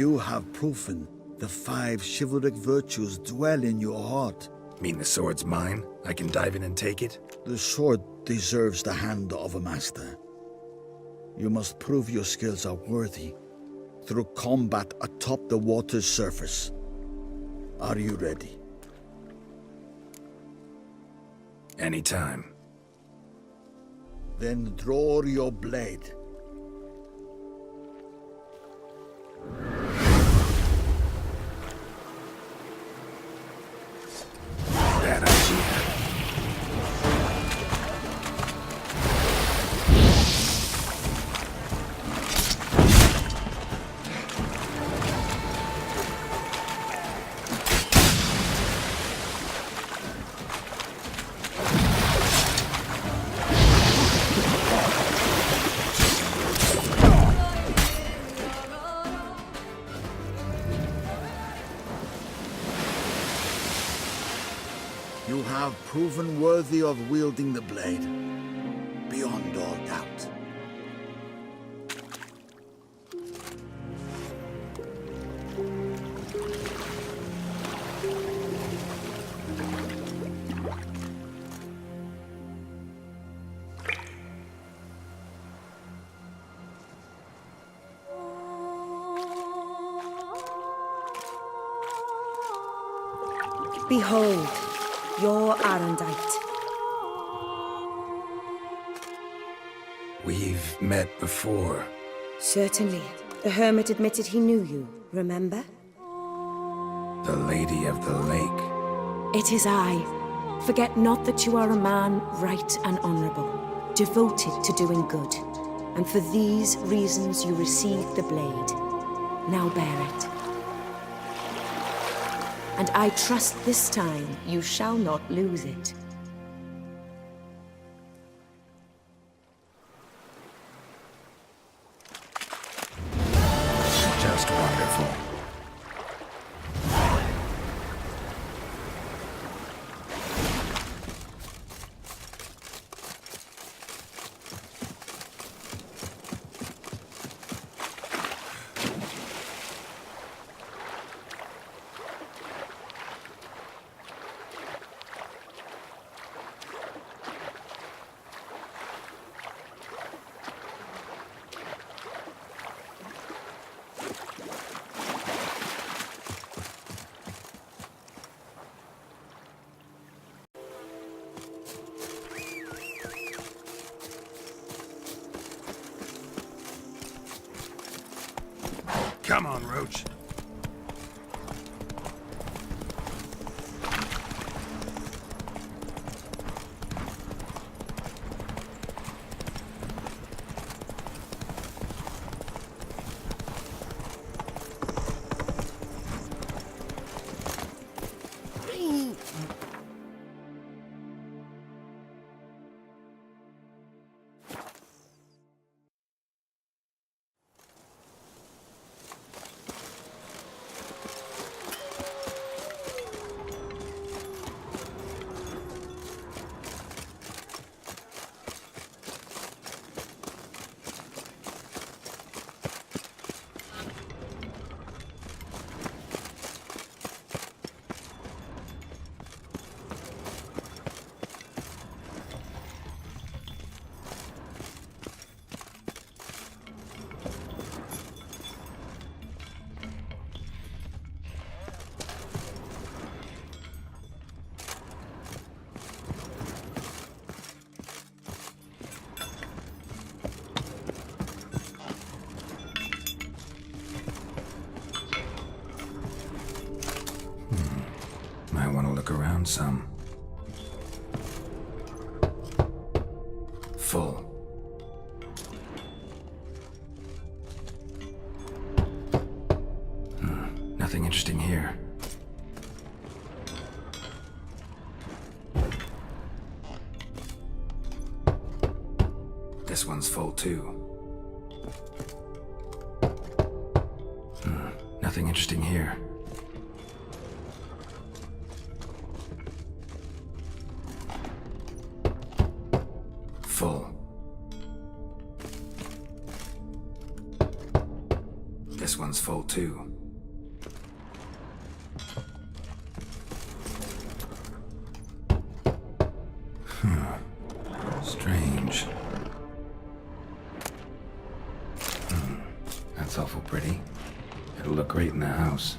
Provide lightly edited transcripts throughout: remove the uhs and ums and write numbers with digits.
You have proven the 5 chivalric virtues dwell in your heart. Mean the sword's mine? I can dive in and take it? The sword deserves the hand of a master. You must prove your skills are worthy through combat atop the water's surface. Are you ready? Anytime. Then draw your blade. Bad idea. You have proven worthy of wielding the blade, beyond all doubt. Behold, your Arendite. We've met before. Certainly. The hermit admitted he knew you, remember? The Lady of the Lake. It is I. Forget not that you are a man right and honorable, devoted to doing good. And for these reasons you received the blade. Now bear it. And I trust this time you shall not lose it. Just wonderful. Come on, Roach. Might want to look around some. Full. Nothing interesting here. This one's full too. Nothing interesting here. Full. This one's full 2. Strange. That's awful pretty. It'll look great in the house.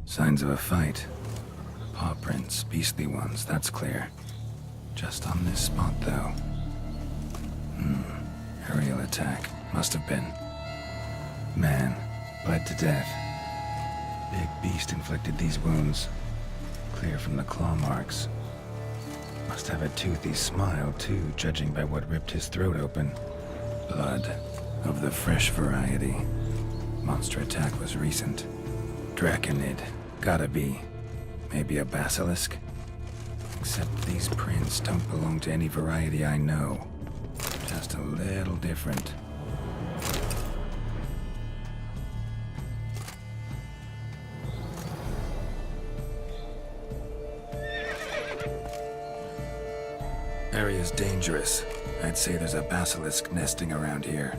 Signs of a fight. Paw prints, beastly ones, that's clear. Just on this spot, though. Aerial attack. Must have been. Man, bled to death. Big beast inflicted these wounds. Clear from the claw marks. Must have a toothy smile, too, judging by what ripped his throat open. Blood. Of the fresh variety. Monster attack was recent. Draconid. Gotta be. Maybe a basilisk? Except these prints don't belong to any variety I know. Just a little different. Area's dangerous. I'd say there's a basilisk nesting around here.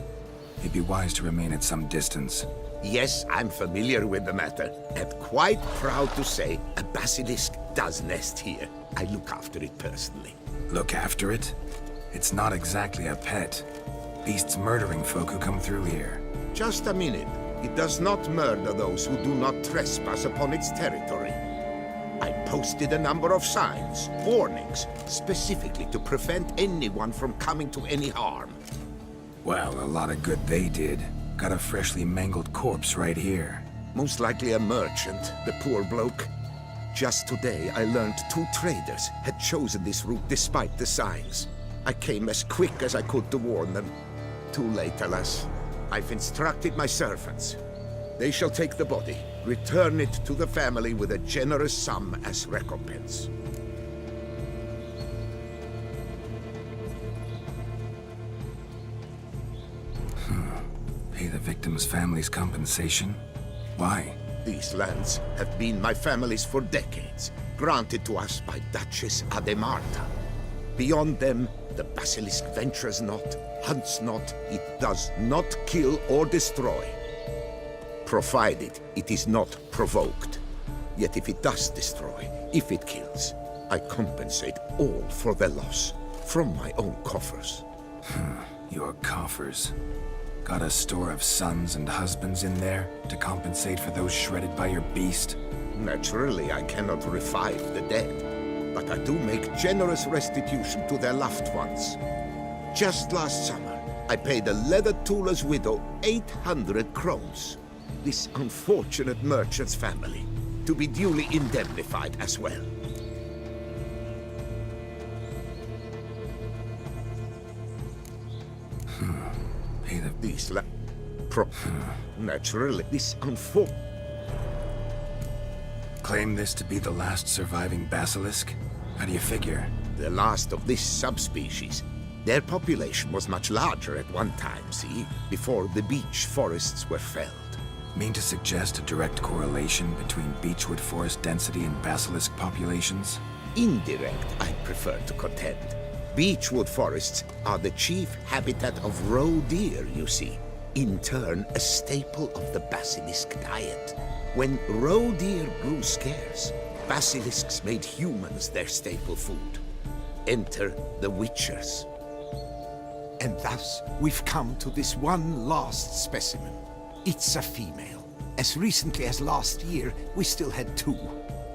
It'd be wise to remain at some distance. Yes, I'm familiar with the matter, and quite proud to say a basilisk does nest here. I look after it personally. Look after it? It's not exactly a pet. Beasts murdering folk who come through here. Just a minute. It does not murder those who do not trespass upon its territory. I posted a number of signs, warnings, specifically to prevent anyone from coming to any harm. Well, a lot of good they did. Got a freshly mangled corpse right here. Most likely a merchant, the poor bloke. Just today, I learned 2 traders had chosen this route despite the signs. I came as quick as I could to warn them. Too late, alas. I've instructed my servants. They shall take the body, return it to the family with a generous sum as recompense. Pay the victim's family's compensation? Why? These lands have been my family's for decades, granted to us by Duchess Ademarta. Beyond them, the basilisk ventures not, hunts not, it does not kill or destroy. Provided it is not provoked. Yet if it does destroy, if it kills, I compensate all for the loss, from my own coffers. Your coffers. Got a store of sons and husbands in there to compensate for those shredded by your beast? Naturally, I cannot revive the dead, but I do make generous restitution to their loved ones. Just last summer, I paid a leather tooler's widow 800 crowns. This unfortunate merchant's family. to be duly indemnified as well. Pay the... These naturally, this Claim this to be the last surviving basilisk? How do you figure? the last of this subspecies. Their population was much larger at one time, see? Before the beech forests were felled. Mean to suggest a direct correlation between beechwood forest density and basilisk populations? Indirect, I prefer to contend. Beechwood forests are the chief habitat of roe deer, you see. In turn, a staple of the basilisk diet. When roe deer grew scarce, basilisks made humans their staple food. Enter the Witchers. And thus, we've come to this one last specimen. It's a female. As recently as last year, we still had 2.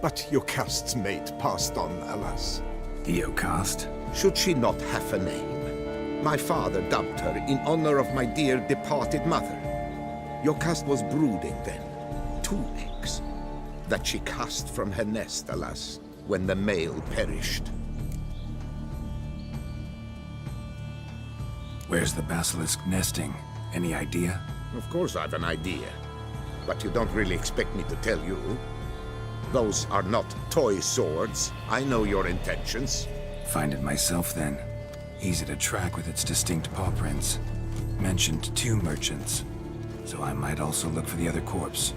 But Jocast's mate passed on, alas. Eocost? Should she not have a name? My father dubbed her in honor of my dear departed mother. Jocast was brooding then. 2 eggs. That she cast from her nest, alas, when the male perished. Where's the basilisk nesting? Any idea? Of course I've an idea. But you don't really expect me to tell you. Those are not toy swords. I know your intentions. Find it myself then. Easy to track with its distinct paw prints. Mentioned 2 merchants. So I might also look for the other corpse.